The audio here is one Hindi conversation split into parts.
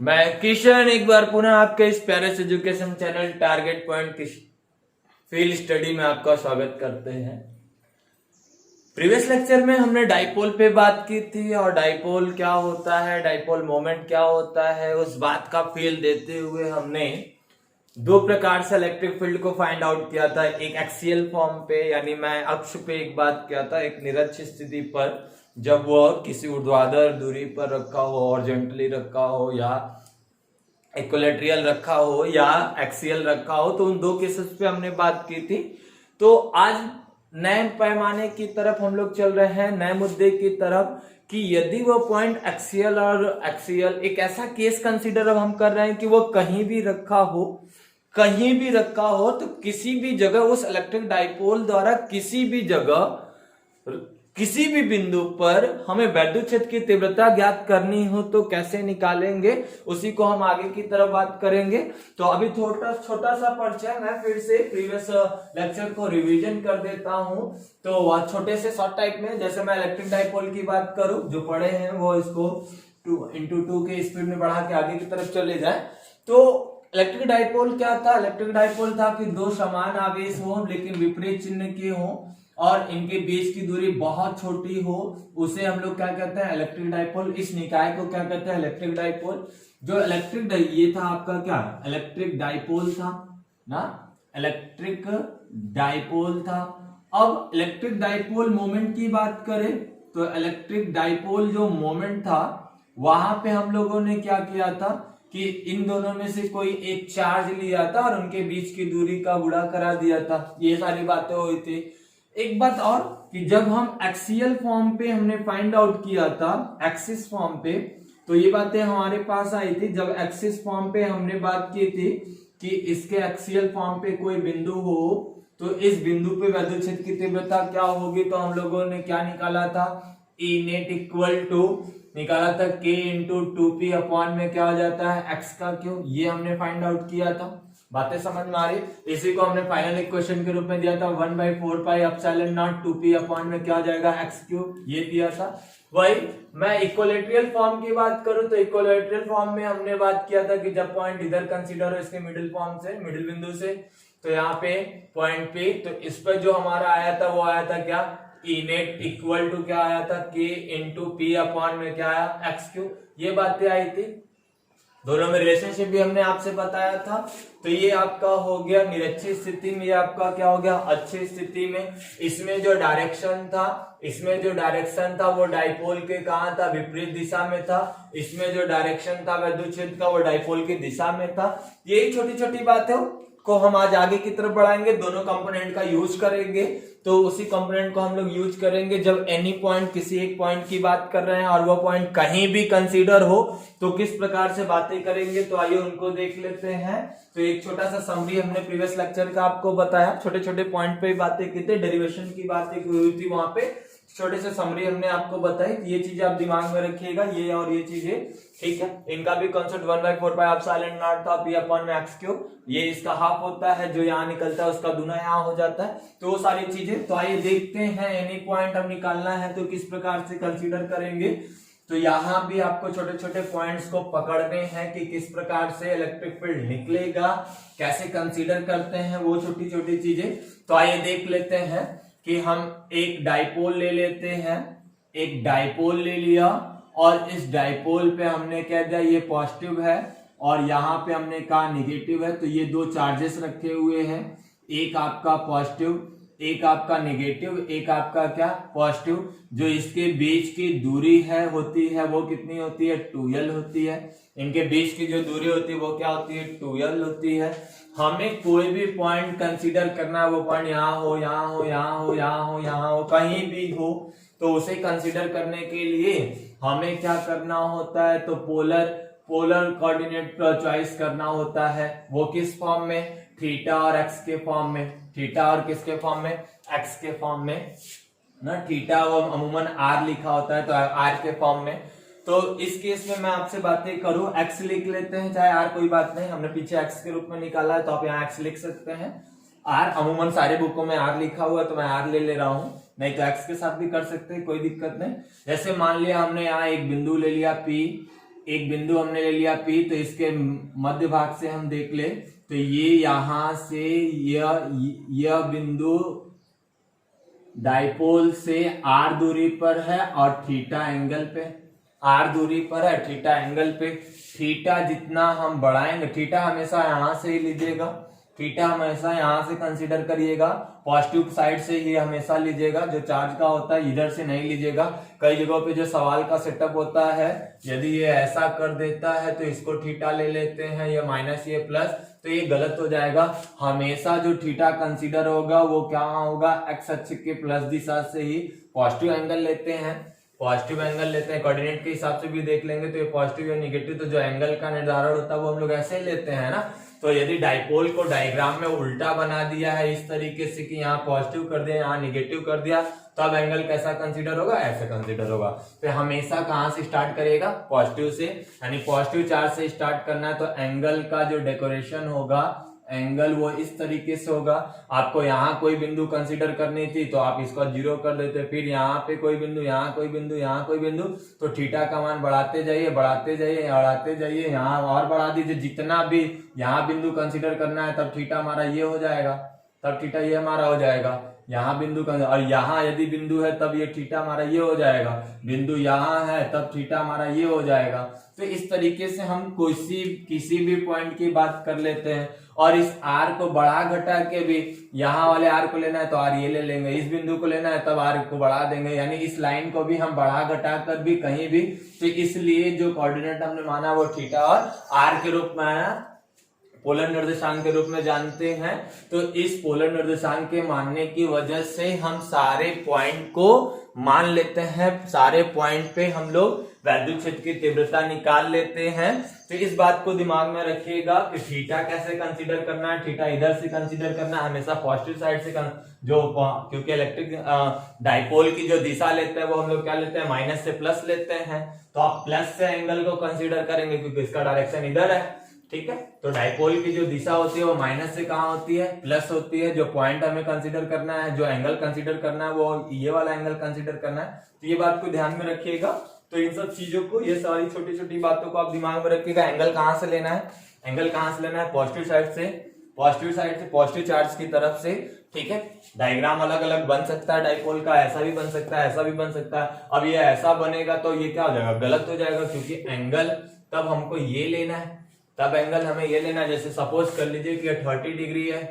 मैं किशन एक बार पुनः आपके इस प्यारे से एजुकेशन चैनल टारगेट पॉइंट की फील्ड स्टडी में आपका स्वागत करते हैं। प्रीवियस लेक्चर में हमने डाइपोल पे बात की थी और डाइपोल क्या होता है, डाइपोल मोमेंट क्या होता है, उस बात का फील देते हुए हमने दो प्रकार से इलेक्ट्रिक फील्ड को फाइंड आउट किया था। एक एक्सियल फॉर्म पे यानी मैं अक्ष पे एक बात किया था, एक निरक्ष स्थिति पर जब वह किसी ऊर्ध्वाधर दूरी पर रखा हो, हॉरिजॉन्टली रखा हो या इक्विलैटरल रखा हो या एक्सियल रखा हो, तो उन दो केसेस पे हमने बात की थी। तो आज नए पैमाने की तरफ हम लोग चल रहे हैं, नए मुद्दे की तरफ कि यदि वो पॉइंट एक्सियल और एक्सियल एक ऐसा केस कंसीडर अब हम कर रहे हैं कि वो कहीं भी रखा हो, तो किसी भी जगह उस इलेक्ट्रिक डाइपोल द्वारा किसी भी जगह किसी भी बिंदु पर हमें वैद्युत क्षेत्र की तीव्रता ज्ञात करनी हो तो कैसे निकालेंगे, उसी को हम आगे की तरफ बात करेंगे। तो अभी छोटा सा परिचय, मैं फिर से प्रीवियस लेक्चर को रिवीजन कर देता हूं। तो छोटे से शॉर्ट टाइप में, जैसे मैं इलेक्ट्रिक डाइपोल की बात करूं, जो पढ़े हैं वो इसको 2x2 के स्पीड में बढ़ा के आगे की तरफ चले जाए। तो इलेक्ट्रिक डाइपोल क्या था? इलेक्ट्रिक डाइपोल था कि दो समान आवेश हो लेकिन विपरीत चिन्ह के हो और इनके बीच की दूरी बहुत छोटी हो, उसे हम लोग क्या कहते हैं? Electric dipole. इस निकाय को क्या कहते हैं? Electric dipole. जो ये था आपका क्या? इलेक्ट्रिक डाइपोल था ना, इलेक्ट्रिक डाइपोल था। अब इलेक्ट्रिक डाइपोल मोमेंट की बात करें तो इलेक्ट्रिक डाइपोल जो मोमेंट था वहां पे हम लोगों ने क्या किया था कि इन दोनों में से कोई एक चार्ज लिया था और उनके बीच की दूरी का गुणा करा दिया था। ये सारी बातें हुई थी। एक बात और कि जब हम एक्सियल फॉर्म पे हमने फाइंड आउट किया था, एक्सिस फॉर्म पे, तो ये बातें हमारे पास आई थी। जब एक्सिस फॉर्म पे हमने बात की थी कि इसके एक्सियल फॉर्म पे कोई बिंदु हो तो इस बिंदु पे वैद्युत क्षेत्र की तीव्रता क्या होगी, तो हम लोगों ने क्या निकाला था? E नेट इक्वल टू निकाला था K इंटू 2P अपॉन में क्या हो जाता है? X का क्यों, ये हमने फाइंड आउट किया था। बातें समझ में आ रही? इसी को हमने फाइनल इक्वेशन के रूप में दिया था 1/4 एप्सिलॉन नॉट 2P अपॉन में क्या हो जाएगा? x क्यूब, ये दिया था। वही मैं इक्विलैटरल फॉर्म की बात करूं तो इक्विलैटरल फॉर्म में हमने बात किया था कि जब पॉइंट इधर कंसीडर हो इसके मिडिल फॉर्म से, मिडिल बिंदु से, तो यहाँ पे पॉइंट पे, तो इस पर जो हमारा आया था वो आया था क्या? E नेट इक्वल टू क्या आया था? K इंटू P अपॉन में क्या आया? x cube. ये बातें आई थी। दोनों में रिलेशनशिप भी हमने आपसे बताया था। तो ये आपका हो गया निरक्षी स्थिति में, ये आपका क्या हो गया? अच्छी स्थिति में। इसमें जो डायरेक्शन था वो डाइपोल के कहाँ था? विपरीत दिशा में था। इसमें जो डायरेक्शन था वैद्युत क्षेत्र का वो डाइपोल की दिशा में था। यही छोटी छोटी बातें को हम आज आगे की तरफ बढ़ाएंगे, दोनों कंपोनेंट का यूज करेंगे। तो उसी कंपोनेंट को हम लोग यूज करेंगे जब एनी पॉइंट, किसी एक पॉइंट की बात कर रहे हैं और वो पॉइंट कहीं भी कंसीडर हो तो किस प्रकार से बातें करेंगे। तो आइए उनको देख लेते हैं। तो एक छोटा सा समरी हमने प्रीवियस लेक्चर का आपको बताया, छोटे छोटे पॉइंट पे बातें की थी, डेरिवेशन की बातें हुई थी वहां पे, छोटे से समरी हमने आपको बताई। ये चीजें आप दिमाग में रखिएगा, ये और ये चीजें, ठीक है। इनका भी कॉन्सेप्ट 1/4 एप्सिलॉन नॉट था P अपॉन में x क्यूब। ये इसका हाफ होता है, जो यहाँ निकलता है उसका दुना यहाँ हो जाता है। तो वो सारी चीजें, तो आइए देखते हैं एनी पॉइंट हम निकालना है तो किस प्रकार से कंसीडर करेंगे। तो यहाँ भी आपको छोटे छोटे पॉइंट्स को पकड़ने हैं कि किस प्रकार से इलेक्ट्रिक फील्ड निकलेगा, कैसे कंसीडर करते हैं, वो छोटी छोटी चीजें। तो आइए देख लेते हैं कि हम एक डाइपोल ले लेते हैं, एक डाइपोल ले लिया और इस डाइपोल पे हमने कह दिया ये पॉजिटिव है और यहाँ पे हमने कहा निगेटिव है। तो ये दो चार्जेस रखे हुए हैं, एक आपका पॉजिटिव, एक आपका नेगेटिव, एक आपका क्या? पॉजिटिव। जो इसके बीच की दूरी होती है वो कितनी होती है? 2l होती है। इनके बीच की जो दूरी होती है वो क्या होती है? 2l होती है। हमें कोई भी पॉइंट कंसीडर करना है, वो पॉइंट यहाँ हो, यहाँ हो, यहाँ हो, यहाँ हो, यहाँ हो, कहीं भी हो, तो उसे कंसीडर करने के लिए हमें क्या करना होता है? तो पोलर कोऑर्डिनेट चॉइस करना होता है। वो किस फॉर्म में? थीटा और एक्स के फॉर्म में। थीटा और किसके फॉर्म में? एक्स के फॉर्म में ना। थीटा वो अमूमन आर लिखा होता है तो आर के फॉर्म में। तो इस केस में मैं आपसे बातें करूं, एक्स लिख लेते हैं, चाहे आर, कोई बात नहीं, हमने पीछे एक्स के रूप में निकाला है तो आप यहाँ एक्स लिख सकते हैं। आर अमूमन सारे बुकों में आर लिखा हुआ है तो मैं आर ले रहा हूं, नहीं तो एक्स के साथ भी कर सकते हैं, कोई दिक्कत नहीं। जैसे मान लिया हमने यहाँ एक बिंदु ले लिया P एक बिंदु हमने ले लिया P, तो इसके मध्य भाग से हम देख ले तो ये यहां से यह बिंदु डाइपोल से r दूरी पर है और थीटा एंगल पे, r दूरी पर है थीटा एंगल पे। थीटा जितना हम बढ़ाएंगे, थीटा हमेशा यहां से ही लीजिएगा, थीटा हमेशा यहां से कंसीडर करिएगा, पॉजिटिव साइड से ये हमेशा लीजिएगा, जो चार्ज का होता है इधर से नहीं लीजिएगा। कई जगहों पे जो सवाल का सेटअप होता है, यदि ये ऐसा कर देता है तो इसको थीटा ले लेते हैं, या माइनस ये प्लस, तो ये गलत हो जाएगा। हमेशा जो थीटा कंसीडर होगा वो क्या होगा, एक्स अक्ष के प्लस दिशा से ही पॉजिटिव एंगल लेते हैं, पॉजिटिव एंगल लेते हैं। कोऑर्डिनेट के हिसाब से भी देख लेंगे तो ये पॉजिटिव या निगेटिव, तो जो एंगल का निर्धारण होता है वो हम लोग ऐसे ही लेते हैं ना। तो यदि डाइपोल को डायग्राम में उल्टा बना दिया है इस तरीके से कि यहाँ पॉजिटिव कर दिया यहाँ निगेटिव कर दिया, तो अब एंगल कैसा कंसीडर होगा, ऐसे कंसीडर होगा। तो हमेशा कहाँ से स्टार्ट करिएगा, पॉजिटिव से, यानी पॉजिटिव चार्ज से स्टार्ट करना है। तो एंगल का जो डेकोरेशन होगा, एंगल वो इस तरीके से होगा। आपको यहाँ कोई बिंदु कंसीडर करनी थी तो आप इसको 0 कर देते, फिर यहाँ पे कोई बिंदु, यहाँ कोई बिंदु, यहाँ कोई बिंदु, तो थीटा का मान बढ़ाते जाइए बढ़ाते जाइए बढ़ाते जाइए, यहाँ और बढ़ा दीजिए। जितना भी यहाँ बिंदु कंसीडर करना है तब थीटा हमारा ये हो जाएगा, तब थीटा ये हमारा हो जाएगा। यहाँ बिंदु और यहाँ यदि बिंदु है तब ये थीटा हमारा ये हो जाएगा, बिंदु यहाँ है तब थीटा हमारा ये हो जाएगा। तो इस तरीके से हम किसी भी पॉइंट की बात कर लेते हैं। और इस r को बढ़ा घटा के भी, यहाँ वाले r को लेना है तो r ये ले लेंगे, इस बिंदु को लेना है तब r को बढ़ा देंगे, यानी इस लाइन को भी हम बढ़ा घटा कर भी कहीं भी। तो इसलिए जो कोऑर्डिनेट हमने माना वो थीटा और r के रूप में आया, पोलर निर्देशांक के रूप में जानते हैं। तो इस पोलर निर्देशांक के मानने की वजह से हम सारे पॉइंट को मान लेते हैं, सारे पॉइंट पे हम लोग वैद्युत क्षेत्र की तीव्रता निकाल लेते हैं। तो इस बात को दिमाग में रखिएगा कि थीटा कैसे कंसीडर करना है, थीटा इधर से कंसीडर करना है, हमेशा पॉजिटिव साइड से जो, क्योंकि इलेक्ट्रिक डाइपोल की जो दिशा लेते हैं वो हम लोग क्या लेते हैं, माइनस से प्लस लेते हैं। तो आप प्लस से एंगल को कंसीडर करेंगे क्योंकि इसका डायरेक्शन इधर है, ठीक है। तो डाइपोल की जो दिशा होती है वो माइनस से कहाँ होती है, प्लस होती है। जो पॉइंट हमें कंसीडर करना है, जो एंगल कंसीडर करना है वो ये वाला एंगल कंसीडर करना है। तो ये बात को ध्यान में रखिएगा। तो इन सब चीजों को, ये सारी छोटी छोटी बातों को आप दिमाग में रखिएगा। एंगल कहाँ से लेना है, एंगल कहाँ से लेना है, पॉजिटिव साइड से, पॉजिटिव साइड से, पॉजिटिव चार्ज की तरफ से, ठीक है। डायग्राम अलग अलग बन सकता है डाइपोल का, ऐसा भी बन सकता है, ऐसा भी बन सकता है। अब ये ऐसा बनेगा तो ये क्या हो जाएगा, गलत हो जाएगा, क्योंकि एंगल तब हमको ये लेना है, तब एंगल हमें ये लेना है। जैसे सपोज कर लीजिए कि 30 डिग्री है,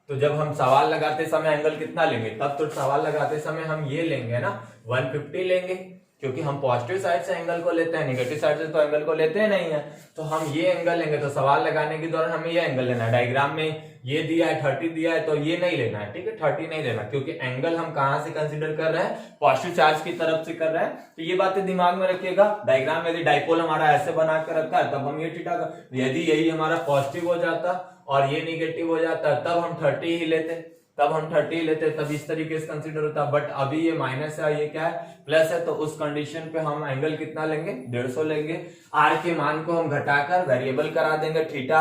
तो जब हम सवाल लगाते समय एंगल कितना लेंगे, तब तो सवाल लगाते समय हम ये लेंगे ना, 150 लेंगे, क्योंकि हम पॉजिटिव साइड से एंगल को लेते हैं, नेगेटिव साइड से तो एंगल को लेते हैं नहीं है। तो हम ये एंगल लेंगे, तो सवाल लगाने के दौरान हमें ये एंगल लेना है। डायग्राम में ये दिया है 30 दिया है तो ये नहीं लेना है, ठीक है, 30 नहीं लेना, क्योंकि एंगल हम कहां से कंसीडर कर रहे हैं, पॉजिटिव चार्ज की तरफ से कर रहे हैं। तो ये बातें दिमाग में रखिएगा। डायग्राम में यदि डाइपोल हमारा ऐसे बना कर रखा है तब हम ये थीटा का, यदि यही हमारा पॉजिटिव हो जाता और ये निगेटिव हो जाता तब हम 30 ही लेते, तब हम 30 लेते, तब इस तरीके से कंसीडर होता। बट अभी ये माइनस है, ये क्या है, प्लस है, तो उस कंडीशन पे हम एंगल कितना लेंगे, 150 लेंगे। आर के मान को हम घटाकर वेरिएबल करा देंगे। थीटा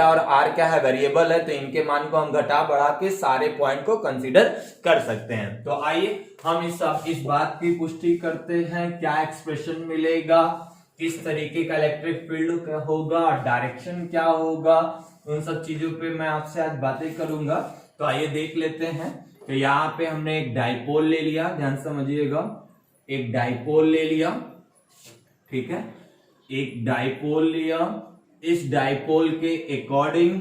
और आर क्या है, वेरिएबल है, तो इनके मान को हम घटा बढ़ा के सारे पॉइंट को कंसीडर कर सकते हैं। तो आइए हम इस बात की पुष्टि करते हैं, क्या एक्सप्रेशन मिलेगा, किस तरीके का इलेक्ट्रिक फील्ड होगा, डायरेक्शन क्या होगा, उन सब चीजों पे मैं आपसे आज बातें करूंगा। तो आइए देख लेते हैं। तो यहाँ पे हमने एक डाइपोल ले लिया, ध्यान समझिएगा, एक डाइपोल ले लिया, ठीक है, एक डाइपोल लिया। इस डाइपोल के अकॉर्डिंग,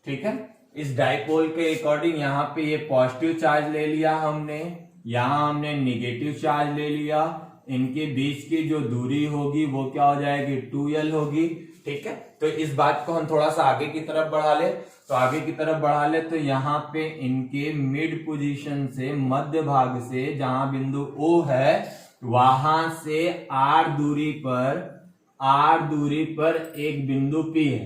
ठीक है, इस डाइपोल के अकॉर्डिंग यहाँ पे ये पॉजिटिव चार्ज ले लिया हमने, यहाँ हमने निगेटिव चार्ज ले लिया। इनके बीच की जो दूरी होगी वो क्या हो जाएगी, 2l होगी, ठीक है। तो इस बात को हम थोड़ा सा आगे की तरफ बढ़ा ले, तो आगे की तरफ बढ़ा ले तो यहाँ पे इनके मिड पोजीशन से, मध्य भाग से, जहां बिंदु O है वहां से r दूरी पर एक बिंदु P है,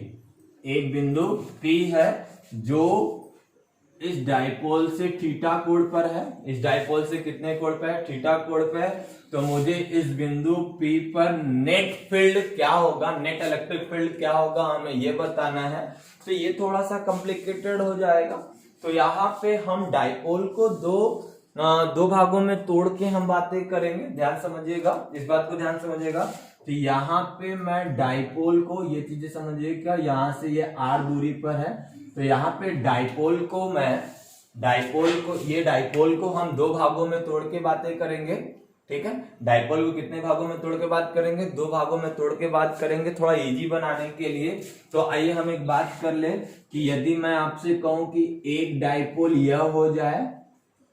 एक बिंदु P है जो इस डाइपोल से थीटा कोण पर है। इस डाइपोल से कितने कोण पे है, थीटा कोण पे है। तो मुझे इस बिंदु P पर नेट फील्ड क्या होगा, नेट इलेक्ट्रिक फील्ड क्या होगा, हमें ये बताना है। तो ये थोड़ा सा कॉम्प्लिकेटेड हो जाएगा। तो यहाँ पे हम डाइपोल को दो भागों में तोड़ के हम बातें करेंगे, ध्यान समझिएगा, इस बात को ध्यान समझिएगा। तो यहाँ पे मैं डाइपोल को, ये चीजें समझिए क्या, यहाँ से ये r दूरी पर है, तो यहाँ पे डाइपोल को ये डाइपोल को हम दो भागों में तोड़ के बातें करेंगे। ठीक है, डाइपोल को कितने भागों में तोड़ के बात करेंगे? दो भागों में तोड़ के बात करेंगे, थोड़ा इजी बनाने के लिए। तो आइए हम एक बात कर ले कि यदि मैं आपसे कहूं कि एक डाइपोल यह हो जाए,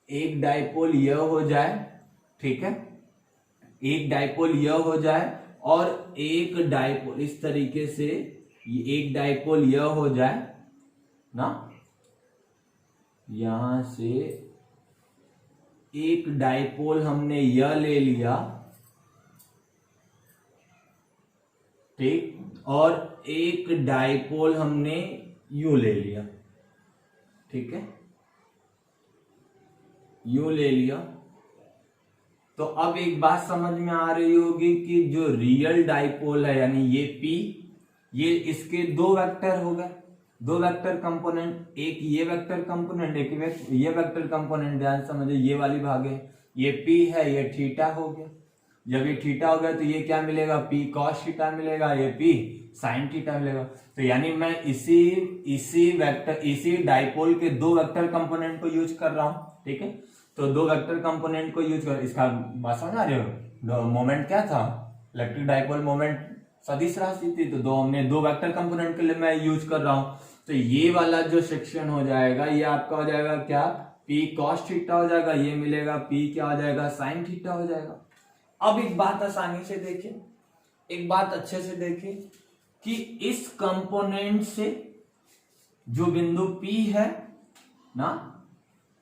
एक डाइपोल यह हो जाए, ठीक है, एक डाइपोल यह हो जाए और एक डाइपोल इस तरीके से, एक डाइपोल यह हो जाए ना, यहां से एक डाइपोल हमने यह ले लिया, ठीक, और एक डाइपोल हमने यू ले लिया। ठीक है, यू ले लिया। तो अब एक बात समझ में आ रही होगी कि जो रियल डाइपोल है, यानी ये P, ये इसके दो वेक्टर हो गए, दो वेक्टर कंपोनेंट, एक ये वेक्टर कंपोनेंट, एक ये वेक्टर कंपोनेंट। ध्यान समझिए, ये वाली भाग है, ये P है, ये थीटा हो गया। जब ये थीटा हो गया तो ये क्या मिलेगा? P cos थीटा मिलेगा, ये P sin थीटा मिलेगा। तो यानी मैं इसी डाइपोल के दो वेक्टर कंपोनेंट को यूज कर रहा हूं। ठीक है, तो दो वेक्टर कंपोनेंट को यूज कर, इसका बात समझ आ रही हो? मोमेंट क्या था? इलेक्ट्रिक डाइपोल मोमेंट सदिश राशि थी, तो हमने दो वेक्टर कंपोनेंट के लिए मैं यूज कर रहा हूं। तो ये वाला जो सेक्शन हो जाएगा, ये आपका हो जाएगा क्या? P cos थीटा हो जाएगा, ये मिलेगा P क्या हो जाएगा? sin थीटा हो जाएगा। अब एक बात आसानी से देखिए, एक बात अच्छे से देखिए कि इस कंपोनेंट से जो बिंदु P है ना,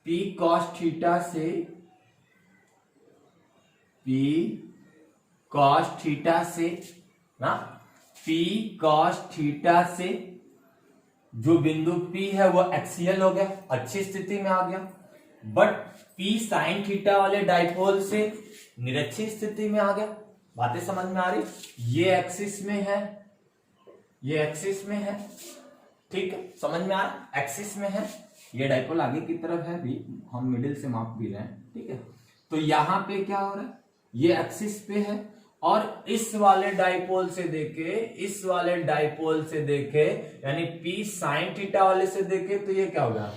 P cos थीटा से, P cos थीटा से ना, P cos थीटा से जो बिंदु P है वो एक्सियल हो गया, अच्छी स्थिति में आ गया। बट P sin थीटा वाले डाइपोल से निरक्षीय स्थिति में आ गया। बातें समझ में आ रही? ये एक्सिस में है, ये एक्सिस में है, ठीक है, समझ में आ रहा? एक्सिस में है, ये डाइपोल आगे की तरफ है भी, हम मिडिल से माप भी रहे हैं। ठीक है, तो यहां पे क्या हो रहा है? ये एक्सिस पे है, और इस वाले डाइपोल से देखे, इस वाले डाइपोल से देखे, यानी P sin थीटा वाले से देखे, तो ये क्या होगा?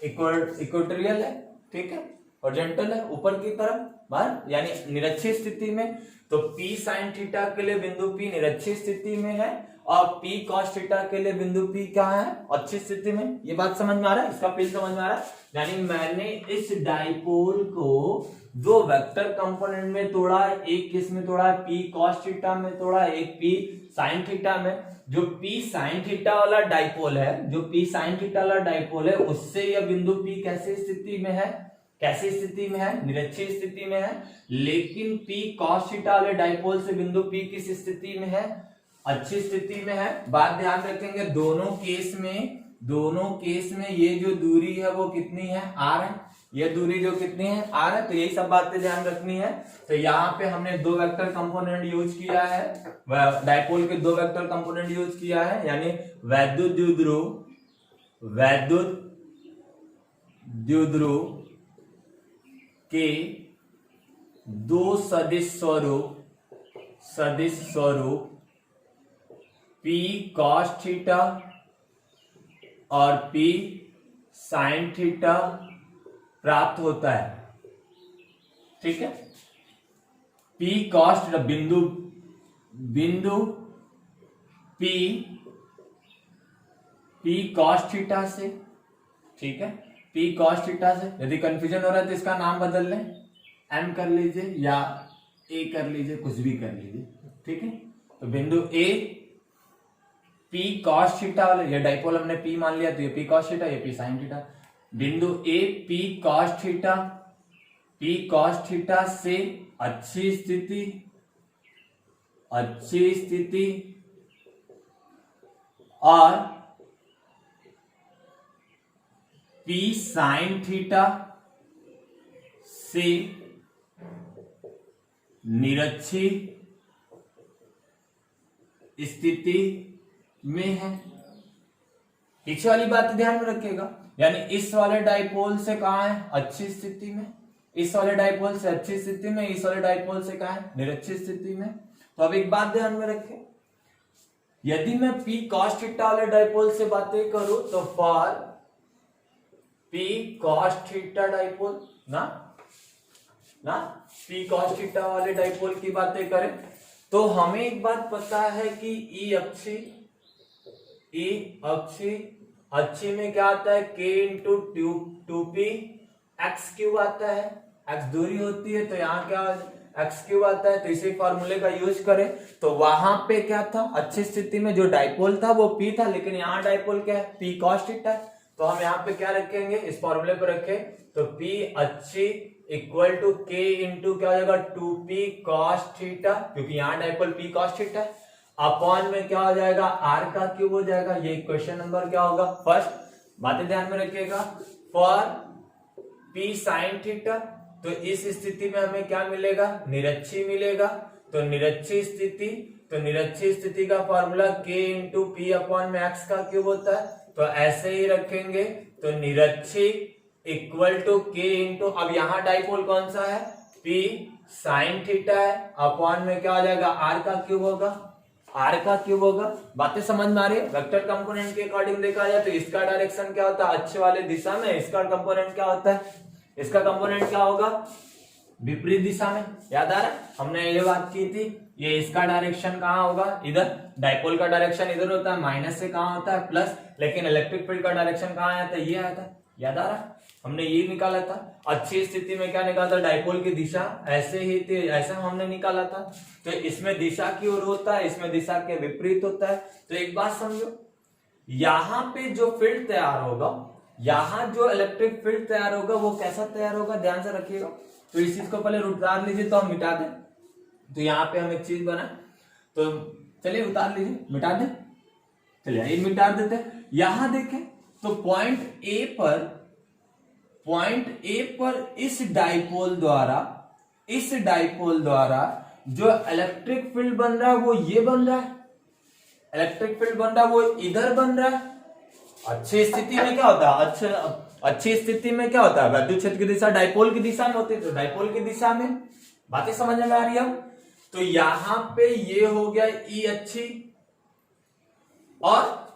इक्वेटोरियल है, ठीक है, हॉरिजॉन्टल है, ऊपर की तरफ बाहर, यानी निरक्षीय स्थिति में। तो P sin थीटा के लिए बिंदु P निरक्षीय स्थिति में है, और P cos थीटा के लिए बिंदु P क्या है? अच्छी स्थिति में। ये बात समझ में आ रहा है? इसका फील समझ में आ रहा है? यानी मैंने इस डाइपोल को दो वेक्टर कंपोनेंट में तोड़ा, एक किस में तोड़ा? P cos थीटा में तोड़ा, एक P sin थीटा में। जो P sin थीटा वाला डाइपोल है, जो P sin थीटा वाला डाइपोल है, उससे यह बिंदु P कैसी स्थिति में है? कैसी स्थिति में है? निरक्षीय स्थिति में है। लेकिन P cos थीटा वाले डाइपोल से बिंदु P किस स्थिति में है? अच्छी स्थिति में है। बात ध्यान रखेंगे, दोनों केस में ये जो दूरी है वो कितनी है? R है। ये दूरी जो कितनी है? R है। तो यही सब बातें ध्यान रखनी है। तो यहाँ पे हमने दो वेक्टर कंपोनेंट यूज किया है, डाइपोल के दो वेक्टर कंपोनेंट यूज किया है, यानी वैद्युत द्विध्रुव के दो सदिश स्वरूप P cos थीटा और P sin थीटा प्राप्त होता है। ठीक है, P cos थीटा बिंदु P cos थीटा से, ठीक है, P cos थीटा से। यदि कंफ्यूजन हो रहा है तो इसका नाम बदल लें, M कर लीजिए या A कर लीजिए, कुछ भी कर लीजिए। ठीक है, तो बिंदु A P cos थीटा वाले, ये डाइपोल हमने P मान लिया, तो ये P cos थीटा, ये P sin थीटा। बिंदु A P cos थीटा से अच्छी स्थिति और P sin थीटा से निरक्षीय स्थिति में है। पीछे वाली बात ध्यान में रखिएगा, यानी इस वाले डाइपोल से कहां है? अच्छी स्थिति में। इस वाले डाइपोल से अच्छी स्थिति में, इस वाले डाइपोल से कहां है? निरक्षीय स्थिति में। तो अब एक बात ध्यान में रखें, यदि मैं P cos थीटा वाले डाइपोल से बातें करूं तो for P cos theta dipole ना P cos थीटा वाले डाइपोल की बातें करें तो हमें एक बात पता है कि E अक्षी में क्या आता है, K into 2P x cube आता है, एक्स दूरी होती है तो यहाँ क्या एक्स क्यूब आता है, तो इसी फॉर्मूले का यूज करें तो वहां पे क्या था, अच्छी स्थिति में जो डाइपोल था वो P था, लेकिन यहाँ डाइपोल क्या है, P cos थीटा है। तो हम यहाँ पे क्या रखेंगे, इस फॉर्मूले पे रखें तो P अच्छी इक्वल टू K इंटू क्या हो जाएगा 2P cos थीटा, क्योंकि यहाँ डाइपोल P cos थीटा है, अपॉन में क्या हो जाएगा R का क्यूब हो जाएगा। ये क्वेश्चन नंबर क्या होगा, फर्स्ट बातें ध्यान में रखिएगा, फॉर P sin थीटा, तो इस स्थिति में हमें क्या मिलेगा, निरक्षी मिलेगा। तो निरक्षी स्थिति का formula K into P upon में x का क्यूब होता है, तो ऐसे ही रखेंगे। तो निरक्षी इक्वल टू K इंटू, अब यहाँ डाइपोल कौन सा है, P sin थीटा है, अपॉन में क्या हो जाएगा, R का क्यूब होगा। बातें समझ में आ रही है। वेक्टर कंपोनेंट के अकॉर्डिंग देखा जाए तो इसका डायरेक्शन क्या होता है, अच्छे वाले दिशा में, इसका कंपोनेंट क्या होता है, इसका कंपोनेंट क्या होगा, विपरीत दिशा में। याद आ रहा है, हमने ये बात की थी, ये इसका डायरेक्शन कहाँ होगा, इधर। डाइपोल का डायरेक्शन इधर होता है, माइनस से कहाँ होता है, प्लस, लेकिन इलेक्ट्रिक फील्ड का डायरेक्शन कहाँ आता है, ये आता है। याद आ रहा है, हमने ये निकाला था। अच्छी स्थिति में क्या निकाला था, डाइपोल की दिशा ऐसे ही थी, ऐसा हमने निकाला था। तो इसमें दिशा की ओर होता है, इसमें दिशा के विपरीत होता है। तो एक बात समझो, यहाँ पे जो फील्ड तैयार होगा, यहाँ जो इलेक्ट्रिक फील्ड तैयार होगा वो कैसा तैयार होगा, ध्यान से रखिएगा। तो इस चीज को पहले उतार लीजिए तो हम मिटा दें। तो यहाँ पे हम एक चीज बना, तो चलिए उतार लीजिए, मिटा दें। चलिए ये मिटा देते हैं। यहां देखें तो पॉइंट ए पर इस डाइपोल द्वारा जो इलेक्ट्रिक फील्ड बन रहा है वो ये बन रहा है, इलेक्ट्रिक फील्ड बन रहा है वो इधर बन रहा है। अच्छी स्थिति में क्या होता है, अच्छी स्थिति में क्या होता है, विद्युत क्षेत्र की दिशा डाइपोल की दिशा में होती है, तो डाइपोल की दिशा में। बातें समझ में आ रही है। तो यहां पे ये हो गया ई अच्छी, और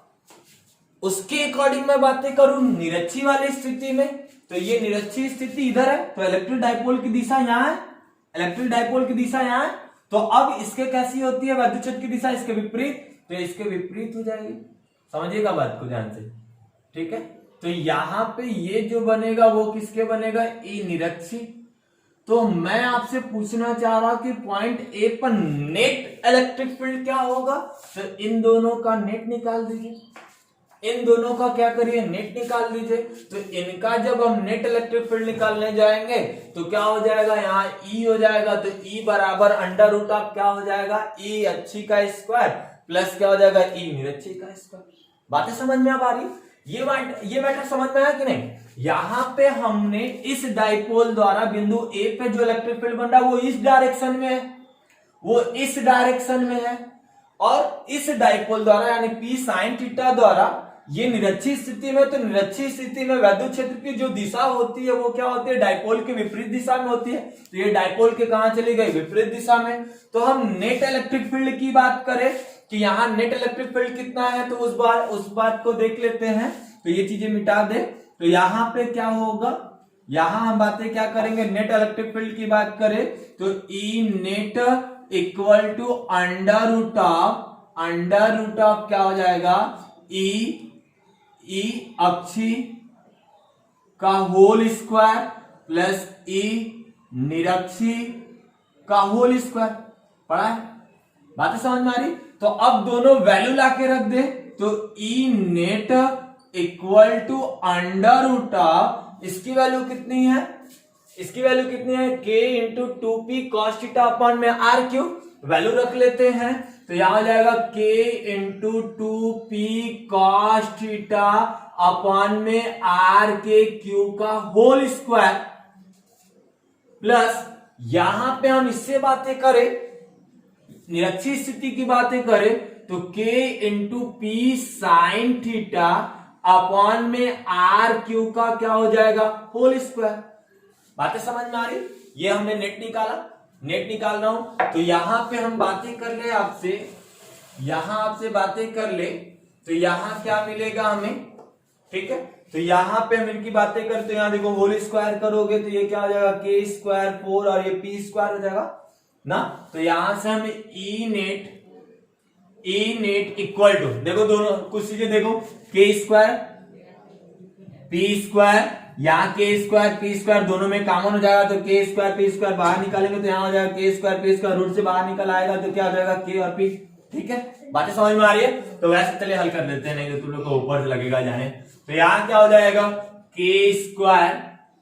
उसके अकॉर्डिंग मैं बातें करूं निरक्षी वाली स्थिति में, तो ये निरक्षी स्थिति इधर है, तो इलेक्ट्रिक डाइपोल की दिशा यहां है, इलेक्ट्रिक डाइपोल की दिशा यहां है। तो अब इसके कैसी होती है, विद्युत क्षेत्र की दिशा इसके विपरीत, तो इसके विपरीत हो जाएगी। समझिएगा बात को ध्यान से, ठीक है। तो यहां पे ये जो बनेगा वो किसके बनेगा, ई निरक्षी। तो मैं आपसे पूछना चाह रहा कि पॉइंट ए पर नेट इलेक्ट्रिक फील्ड क्या होगा, तो इन दोनों का नेट निकाल दीजिए, इन दोनों का क्या करिए, नेट निकाल दीजिए। तो इनका जब हम नेट इलेक्ट्रिक फील्ड निकालने जाएंगे तो क्या हो जाएगा, यहाँ ई हो जाएगा, तो ई बराबर अंडर रूट ऑफ क्या हो जाएगा, ई अच्छी का स्क्वायर प्लस क्या हो जाएगा, ई निरक्षी का स्क्वायर। बातें समझ में आ रही, ये मैटर समझ में आया कि नहीं। यहां पे हमने इस डाइपोल द्वारा बिंदु ए पे जो इलेक्ट्रिक फील्ड बन रहा है वो इस डायरेक्शन में है, वो इस डायरेक्शन में है, और इस डाइपोल द्वारा यानी P sin थीटा द्वारा ये निरक्षी स्थिति में, तो निरक्षी स्थिति में विद्युत क्षेत्र की जो दिशा होती है वो क्या होती है, डाइपोल की विपरीत दिशा में होती है। तो ये डाइपोल के कहां चली गई, विपरीत दिशा में। तो हम नेट इलेक्ट्रिक फील्ड की बात करें कि यहाँ नेट इलेक्ट्रिक फील्ड कितना है, तो उस बात को देख लेते हैं। तो ये चीजें मिटा दे, तो यहाँ पे क्या होगा, यहां हम बातें क्या करेंगे, नेट इलेक्ट्रिक फील्ड की बात करें तो E net equal to under root of क्या हो जाएगा, ई अक्षी का होल स्क्वायर प्लस ई निरक्षी का होल स्क्वायर। पढ़ा है, बातें समझ में आ रही। तो अब दोनों वैल्यू लाके रख दे, तो E net equal to under root of, इसकी वैल्यू कितनी है, K into 2P cos theta upon में R क्यूब, वैल्यू रख लेते हैं। तो यहां हो जाएगा K into 2P cos theta upon में R के क्यूब का होल स्क्वायर, प्लस यहां पे हम इससे बातें करें, निरक्षी स्थिति की बातें करें, तो K into P sin theta upon में R क्यूब का क्या हो जाएगा, होल स्क्वायर। बातें समझ में आ रही। ये हमने नेट निकाला, नेट निकाल रहा हूं। तो यहां पे हम बातें कर ले आपसे, यहां आपसे बातें कर ले, तो यहां क्या मिलेगा हमें, ठीक है। तो यहां पे हम इनकी बातें करते हैं, यहां देखो होल स्क्वायर करोगे तो ये क्या हो जाएगा, के स्क्वायर 4 और ये पी स्क्वायर हो जाएगा ना। तो यहां से हम ई नेट इक्वल टू, देखो दोनों कुछ चीजें देखो, के स्क्वायर पी स्क्वायर, यहाँ के स्क्वायर पी स्क्वायर दोनों में कॉमन हो जाएगा, तो के स्क्वायर पी स्क्वायर बाहर निकालेंगे तो यहाँ हो जाएगा के स्क्वायर पी स्क्वायर, रूट से बाहर निकल आएगा तो क्या हो जाएगा, के और पी। ठीक है, बातें समझ में आ रही है। तो वैसे चलिए हल कर लेते हैं, नहीं तो तुम लोग को ऊपर से लगेगा जाने। तो यहाँ क्या हो जाएगा, के स्क्वायर,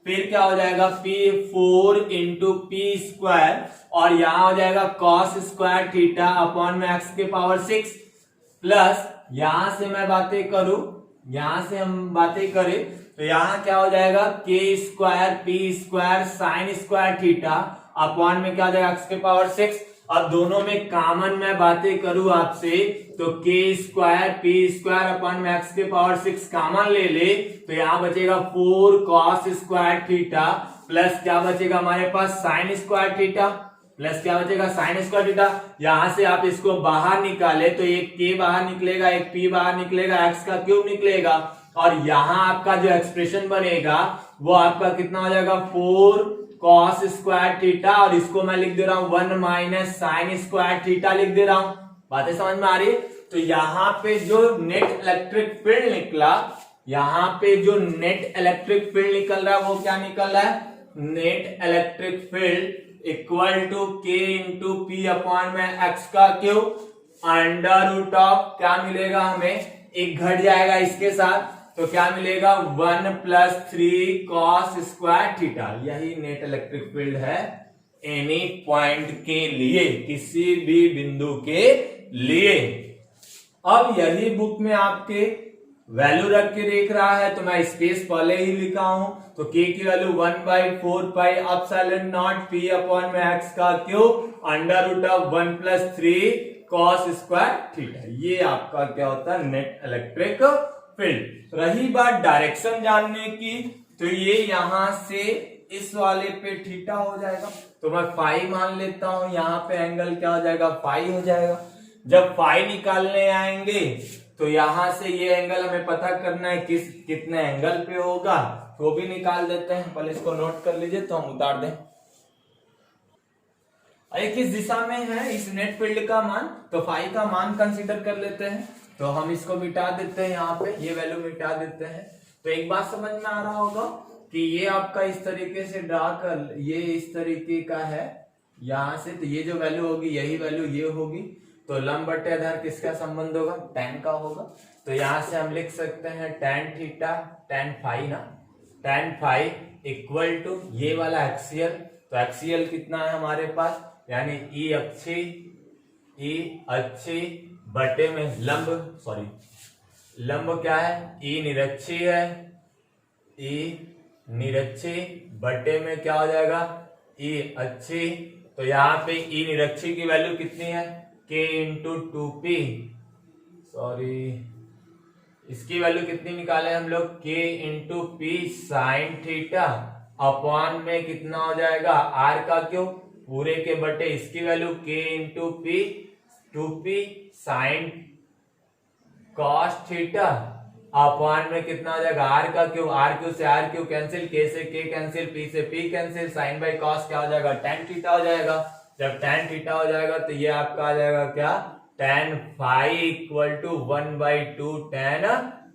फिर क्या हो जाएगा पी 4 इंटू पी स्क्वायर, और यहाँ हो जाएगा कॉस स्क्वायर थीटा अपॉन में एक्स के पावर 6, प्लस यहां से मैं बातें करूं, यहां से हम बातें करें तो यहां क्या हो जाएगा, के square P square sine square theta upon में क्या हो जाएगा एक्स के पावर 6। अब दोनों में कॉमन मैं बातें करूं आपसे, तो के स्क्वायर पी स्क्वायर अपॉन में एक्स के पावर 6 कॉमन ले ले, तो यहां बचेगा 4 कॉस स्क्वायर थीटा, प्लस क्या बचेगा हमारे पास साइन स्क्वायर थीटा, प्लस क्या बचेगा साइन स्क्वायर थीटा। यहां से आप इसको बाहर निकाले तो एक के बाहर निकलेगा, एक पी बाहर निकलेगा, एक्स का क्यूब निकलेगा, और यहां आपका जो एक्सप्रेशन बनेगा वो आपका कितना हो जाएगा, 4 कॉस स्क्वायर थीटा, और इसको मैं लिख दे रहा हूं 1 माइनस साइन स्क्वायर थीटा लिख दे रहा हूं। बातें समझ में आ रही है। तो यहाँ पे जो नेट इलेक्ट्रिक फील्ड निकला, यहाँ पे जो नेट इलेक्ट्रिक फील्ड निकल रहा है वो क्या निकल रहा है, net electric field equal to K into P upon में एक्स का क्यूब अंडर रूट ऑफ क्या मिलेगा हमें, एक घट जाएगा इसके साथ, तो क्या मिलेगा 1 प्लस 3 कॉस स्क्वायर थीटा। यही नेट इलेक्ट्रिक फील्ड है एनी पॉइंट के लिए, किसी भी बिंदु के लिए। अब यही बुक में आपके वैल्यू रख के देख रहा है, तो मैं स्पेस पहले ही लिखा हूं, तो k की value 1/4 pi epsilon naught p upon में x का cube under root of 1 plus 3 cos square theta. ये आपका क्या होता है, नेट इलेक्ट्रिक फील्ड। रही बात डायरेक्शन जानने की, तो ये यहां से इस वाले पे थीटा हो जाएगा, तो मैं फाई मान लेता हूं, यहाँ पे एंगल क्या हो जाएगा, फाई हो जाएगा। जब फाई निकालने आएंगे तो यहां से ये एंगल हमें पता करना है कितने एंगल पे होगा, तो भी निकाल देते हैं। पहले इसको नोट कर लीजिए तो हम उतार दें। ये किस दिशा में है इस नेट फील्ड का मान, तो फाई का मान कंसीडर कर लेते हैं, तो हम इसको मिटा देते हैं, यहाँ पे ये वैल्यू मिटा देते हैं। तो एक बात समझ में आ रहा होगा कि ये आपका इस तरीके से ड्रा कर, ये इस तरीके का है यहां से, तो ये जो वैल्यू होगी यही वैल्यू ये होगी, तो लंब बटे आधार किसका संबंध होगा, tan का होगा। तो यहां से हम लिख सकते हैं tan थीटा tan फाई ना, tan फाई इक्वल टू ये वाला एक्सियल, तो एक्सियल कितना है हमारे पास, यानी ई अक्षी बटे में लंब, लंब क्या है, ई निरक्षी है, ई निरक्षी बटे में क्या हो जाएगा, ई अक्षी। तो यहाँ पे ई निरक्षी की वैल्यू कितनी है, k इंटू 2p, इसकी वैल्यू कितनी निकाले हम लोग, k into P sine theta upon में कितना हो जाएगा, r का क्यों पूरे के बटे, इसकी value k into P 2p sine cos theta upon में कितना हो जाएगा, r का क्यों, r क्यों से r क्यों कैंसिल, k से k कैंसिल, p से p cancel, sine by cos क्या हो जाएगा, tan थीटा हो जाएगा। जब tan थीटा हो जाएगा तो ये आपका आ जाएगा क्या, tan phi equal to 1/2 tan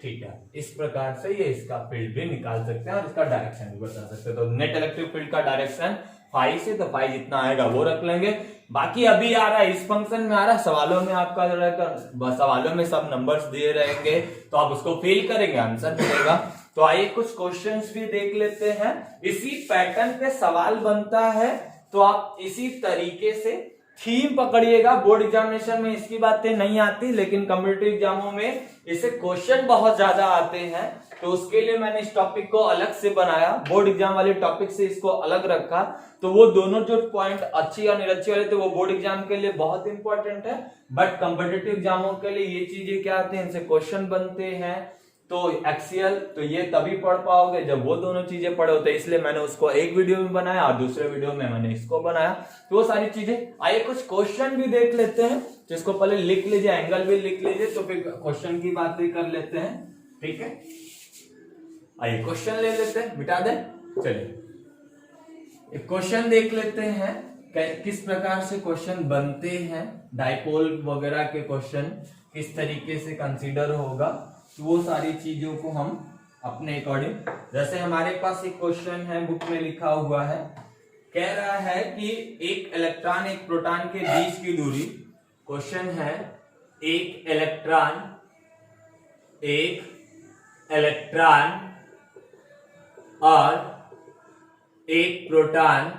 theta. इस प्रकार से ये इसका फील्ड भी निकाल सकते हैं और इसका डायरेक्शन भी बता सकते हैं। तो नेट इलेक्ट्रिक फील्ड का डायरेक्शन फाई से, तो फाई जितना आएगा वो रख लेंगे। बाकी अभी आ रहा है इस फंक्शन में आ रहा है, सवालों में आपका जो रहेगा, सवालों में सब नंबर्स दिए रहेंगे, तो आप उसको फिल करेंगे, आंसर मिलेगा। तो आइए कुछ क्वेश्चंस भी देख लेते हैं। इसी पैटर्न पे सवाल बनता है, तो आप इसी तरीके से थीम पकड़िएगा। बोर्ड एग्जामिनेशन में इसकी बातें नहीं आती, लेकिन कम्पिटिटिव एग्जामों में इससे क्वेश्चन बहुत ज्यादा आते हैं, तो उसके लिए मैंने इस टॉपिक को अलग से बनाया, बोर्ड एग्जाम वाले टॉपिक से इसको अलग रखा। तो वो दोनों जो पॉइंट अच्छी और निरक्षी वाले थे वो बोर्ड एग्जाम के लिए बहुत इंपॉर्टेंट है, बट कम्पिटिटिव एग्जामों के लिए ये चीजें क्या आते हैं, इनसे क्वेश्चन बनते हैं। तो एक्सियल, तो ये तभी पढ़ पाओगे जब वो दोनों चीजें पढ़े होते, इसलिए मैंने उसको एक वीडियो में बनाया और दूसरे वीडियो में मैंने इसको बनाया। तो वो सारी चीजें, आइए कुछ क्वेश्चन भी देख लेते हैं, जिसको पहले लिख लीजिए, एंगल भी लिख लीजिए, तो फिर क्वेश्चन की बात भी कर लेते हैं। ठीक है, आइए क्वेश्चन ले लेते हैं, मिटा दे। चलिए एक क्वेश्चन देख लेते हैं, किस प्रकार से क्वेश्चन बनते हैं, डाइपोल वगैरह के क्वेश्चन किस तरीके से कंसीडर होगा, तो वो सारी चीजों को हम अपने अकॉर्डिंग, जैसे हमारे पास एक क्वेश्चन है बुक में लिखा हुआ है, कह रहा है कि एक इलेक्ट्रॉन एक प्रोटॉन के बीच की दूरी, क्वेश्चन है एक इलेक्ट्रॉन और एक प्रोटॉन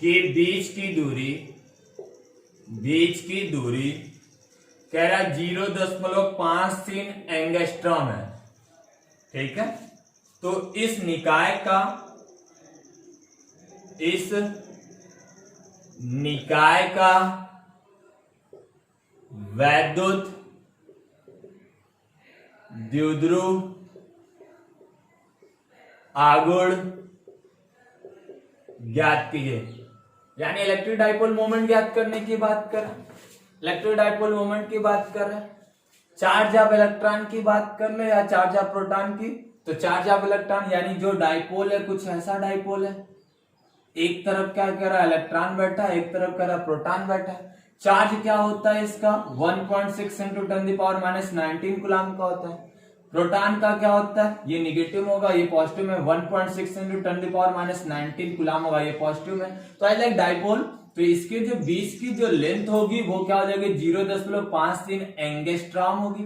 के बीच की दूरी कह रहा 0.53 एंगस्ट्रॉम है। ठीक है, तो इस निकाय का वैद्युत द्विध्रुव आघूर्ण ज्ञात कीजिए, यानी इलेक्ट्रिक डाइपोल मोमेंट ज्ञात करने की बात कर रहे हैं। इलेक्ट्रिक डाइपोल मोमेंट की बात कर रहे हैं, चार्ज ऑफ इलेक्ट्रॉन की बात कर ले या चार्ज ऑफ प्रोटॉन की, तो चार्ज ऑफ इलेक्ट्रॉन यानी जो डाइपोल है कुछ ऐसा डाइपोल है, एक तरफ क्या कह रहा है इलेक्ट्रॉन बैठा है, एक तरफ कह रहा है प्रोटॉन बैठा है। चार्ज क्या होता है इसका 1.6 × 10⁻⁹ कूलम का होता है। प्रोटॉन का क्या होता है, ये निगेटिव होगा, ये पॉजिटिव में 1.6 × 10⁻⁹ कूलम होगा, ये पॉजिटिव में। तो आई लाइक डाइपोल, तो इसके जो बीच की जो लेंथ होगी वो क्या हो जाएगी 0.53 एंगस्ट्रॉम होगी।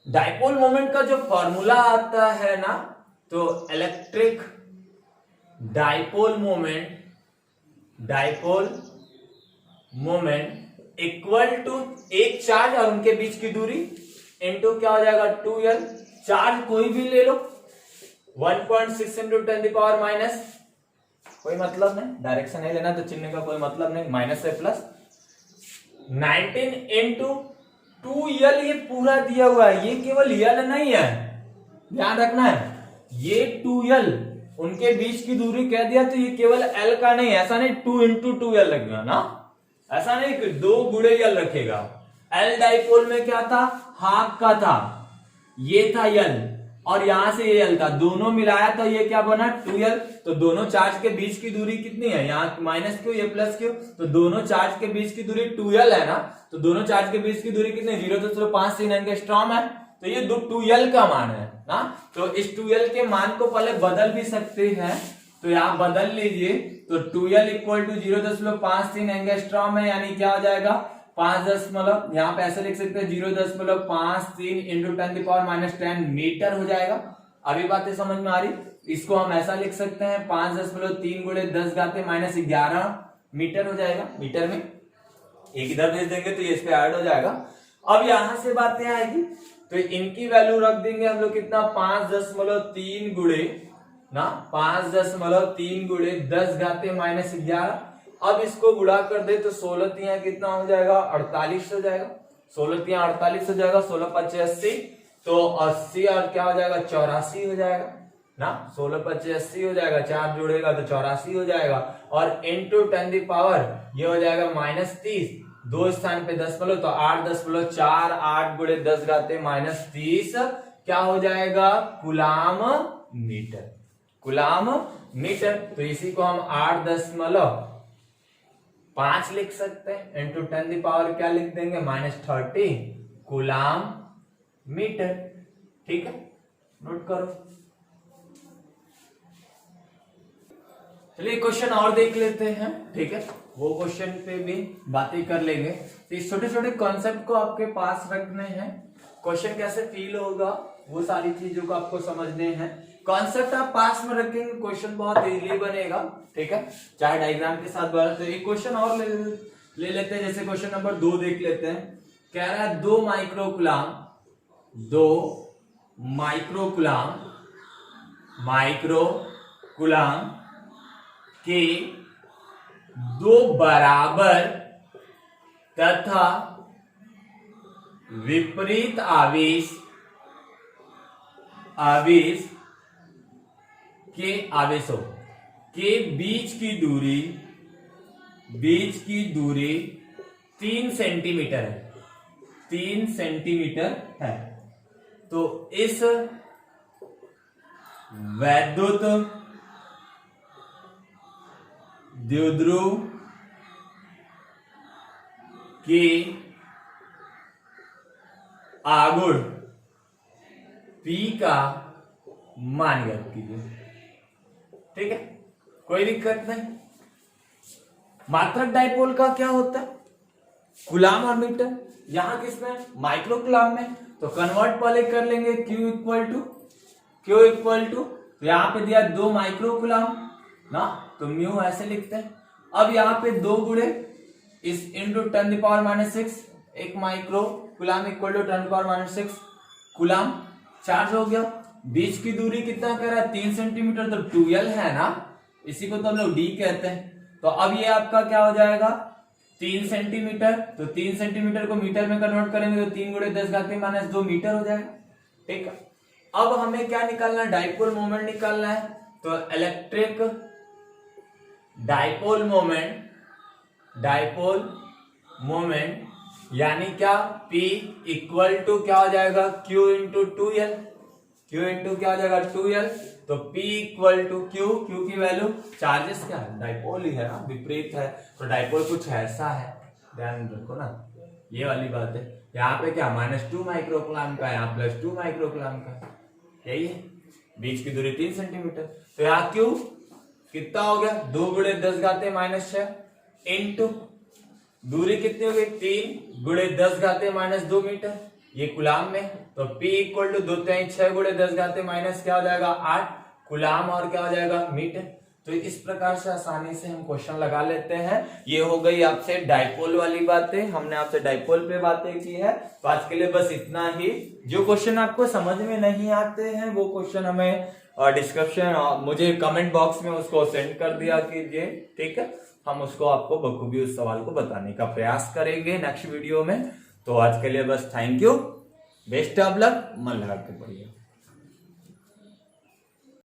डाइपोल मोमेंट का जो फॉर्मूला आता है ना, तो electric dipole moment equal to एक चार्ज और उनके बीच की दूरी इनटू क्या हो जाएगा 2L, चार्ज कोई भी ले लो 1.6 × 10⁻⁻, कोई मतलब नहीं, डायरेक्शन नहीं लेना तो चिन्ह का कोई मतलब नहीं, माइनस से प्लस 19 × 2L, ये पूरा दिया हुआ है, ये केवल L नहीं है, ध्यान रखना है, ये 2L उनके बीच की दूरी कह दिया तो ये केवल L का नहीं, ऐसा नहीं 2 × 2L लगेगा ना, ऐसा नहीं कि 2 × L रखेगा। L डाइपोल में क्या था, हाफ का था, ये था L और यहां से ये L था, दोनों मिलाया तो ये क्या बना 2L। तो दोनों चार्ज के बीच की दूरी कितनी है, यहाँ माइनस क्यों ये प्लस क्यों, तो दोनों चार्ज के बीच की दूरी 2L है ना, तो दोनों चार्ज के बीच की दूरी कितनी 0.53 एंगस्ट्रॉम है, तो ये 2L का मान है ना। तो इस 2L के मान को पहले बदल भी सकते हैं, तो यहाँ बदल लीजिए, तो 2L = 0.53 एंगस्ट्रॉम है, यानी क्या हो जाएगा 5 यहाँ पे ऐसे लिख सकते हैं 0.53 × 10⁻⁻10 मीटर हो जाएगा। अभी बातें समझ में आ रही, इसको हम ऐसा लिख सकते हैं 5.3 × 10⁻11 मीटर हो जाएगा, मीटर में एक इधर भेज देंगे तो ये इस पे ऐड हो जाएगा। अब यहां से बातें आएगी, तो इनकी वैल्यू रख देंगे हम लोग कितना 5.3 ना 5.3 × 10⁻11। अब इसको गुणा कर दे तो 16 कितना हो जाएगा 48 हो जाएगा, 16 48 हो जाएगा, 16 × 5 = 80, तो 80 और क्या हो जाएगा 84 हो जाएगा ना, 16 × 5 = 80 हो जाएगा, 4 जोड़ेगा तो 84 हो जाएगा, और इंटू 10⁻, ये हो जाएगा -30, 2 स्थान पे दशमलव, तो 8.48 × 10⁻30 क्या हो जाएगा कूलम मीटर। तो इसी को हम 8.5 लिख सकते हैं, इंटू 10⁻, क्या लिख देंगे -30 कूलम मीटर। ठीक है, नोट करो। चलिए क्वेश्चन और देख लेते हैं, ठीक है, वो क्वेश्चन पे भी बातें कर लेंगे। तो इस छोटे छोटे कॉन्सेप्ट को आपके पास रखने हैं, क्वेश्चन कैसे फील होगा वो सारी चीजों को आपको समझने हैं। कॉन्सेप्ट आप पास में रखेंगे, क्वेश्चन बहुत इजीली बनेगा, ठीक है, चाहे डायग्राम के साथ बना। तो एक क्वेश्चन और ले लेते हैं, जैसे क्वेश्चन नंबर 2 देख लेते हैं। कह रहा है 2 माइक्रोकूलम के 2 बराबर तथा विपरीत आवेश के आवेशों के बीच की दूरी 3 सेंटीमीटर है, 3 सेंटीमीटर है। तो इस वैद्युत द्विध्रुव के आघूर्ण P का मान ज्ञात कीजिए। ठीक है, कोई दिक्कत नहीं। मात्रक डाइपोल का क्या होता है? कूलाम और मीटर। यहां किसमें? माइक्रो कूलाम में। तो कन्वर्ट पहले कर लेंगे Q इक्वल टू तो यहां पे दिया 2 माइक्रो कूलाम ना, तो म्यू ऐसे लिखते हैं। अब यहाँ पे 2 गुणे इस into 10⁻⁻⁶, 1 micro coulomb equal to 10⁻⁻⁶ coulomb charge हो गया। बीच की दूरी कितना कह रहा है? 3 सेंटीमीटर, तो 2L है ना, इसी को तो हम लोग D कहते हैं। तो अब ये आपका क्या हो जाएगा? 3 सेंटीमीटर, तो 3 सेंटीमीटर को मीटर में कन्वर्ट करेंगे तो 3 × 10⁻⁻2 मीटर हो जाएगा। ठीक है, अब हमें क्या निकालना है? डाइपोल मोमेंट निकालना है। तो इलेक्ट्रिक डाइपोल मोमेंट यानी क्या? P इक्वल टू क्या हो जाएगा? Q into 2L। Q into क्या हो जाएगा? 2L। तो P इक्वल टू Q की वैल्यू, चार्जेस क्या है? डाइपोल ही है ना, विपरीत है, तो डाइपोल कुछ ऐसा है, ध्यान रखो ना, ये वाली बात है। यहाँ पे क्या? -2 माइक्रो कूलाम का, यहाँ +2 माइक्रो कूलाम का, यही है। बीच की दूरी 3 सेंटीमीटर, तो यहाँ Q कितना हो गया? 2 × 10⁻⁻6 इंटू दूरी कितनी हो गई? 3 × 10⁻2 मीटर, ये कूलाम में। तो P इक्वल टू 2 × 6 × 10⁻⁻, क्या हो जाएगा? 8 कूलाम, और क्या हो जाएगा? मीटर। तो इस प्रकार से आसानी से हम क्वेश्चन लगा लेते हैं। ये हो गई आपसे डाइपोल वाली बातें, हमने आपसे डाइपोल पे बातें की है। तो आज के लिए बस इतना ही। जो क्वेश्चन आपको समझ में नहीं आते हैं वो क्वेश्चन हमें डिस्क्रिप्शन मुझे कमेंट बॉक्स में उसको सेंड कर दिया कीजिए। ठीक है, हम उसको आपको बखूबी उस सवाल को बताने का प्रयास करेंगे नेक्स्ट वीडियो में। तो आज के लिए बस thank you, best of luck, मन लगा के पढ़िए।